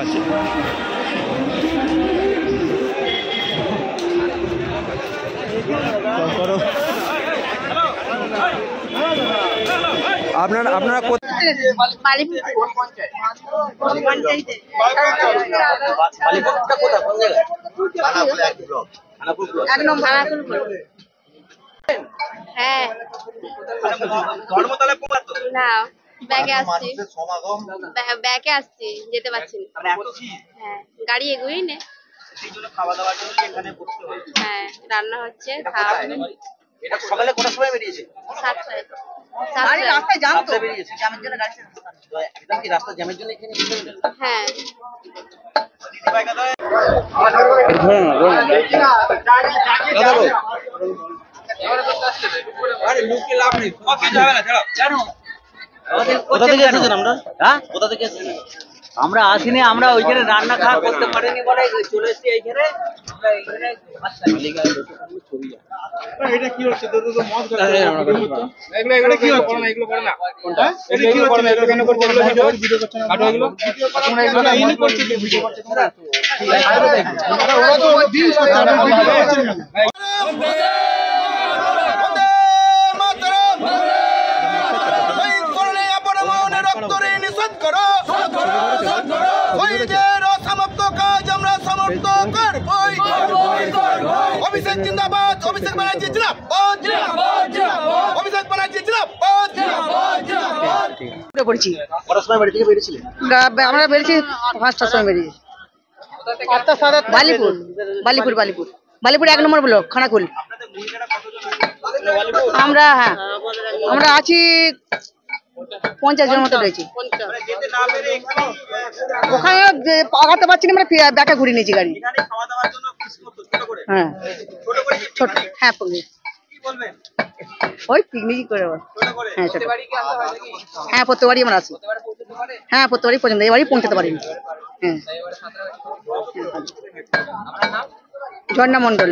আচ্ছা আপনারা হ্যাঁ না ব্যাগে আসছি ব্যাগে আসছি যেতে পারছি না হ্যাঁ গাড়ি এগোই না হ্যাঁ রান্না হচ্ছে খাওয়া হবে সকালে কটার সময় বেরিয়েছে? 7টায় রাস্তায় জ্যাম তো বেরিয়েছে জ্যামের জন্য গাড়ি একদম কি রাস্তা জ্যামের জন্য এখানে হ্যাঁ আরে লুকে লাভ নেই কিছু হবে না চলো জানো কোথা থেকে এসেছেন আমরা হ্যাঁ কোথা থেকে এসেছেন আমরা আসিনি আমরা ওইখানে রান্না খাওয়া করতে পারিনি বলে চলে এসেছি এইখানে আমরা এইখানে এটা কি হচ্ছে তো মদ এগুলো কি হচ্ছে এগুলো করে না কোনটা এটা কি হচ্ছে এগুলো কেন করতে ভিডিও করছেন কাটো এগুলো তোমরা এগুলো না ইনি করতে ভিডিও করতে তোমরা ওরা তো দিন অভিষেক জিন্দাবাদ অভিষেক ব্যানার্জি জিন্দাবাদ অভিষেক ব্যানার্জি জিন্দাবাদ পড়েছি কটার সময় বাড়ি থেকে বেরিয়েছিলেন আমরা বেরিয়েছি 5টার সময় বেরিয়েছি বালিপুর বালিপুর বালিপুর বালিপুর 1 নম্বর ব্লক খানাকুল আমরা হ্যাঁ আমরা আছি 50 জন মতো রয়েছি ওখানে আগাতে পারছি না আমরা ব্যাকে ঘুরে নিয়েছি গাড়ি হ্যাঁ ছোট হ্যাঁ ওই পিকনিক করে হ্যাঁ ছোট হ্যাঁ প্রত্যেকবারই আমরা আসি হ্যাঁ প্রত্যেকবারই পর্যন্ত এবারই পৌঁছাতে পারিনি হ্যাঁ ঝর্ণা মণ্ডল।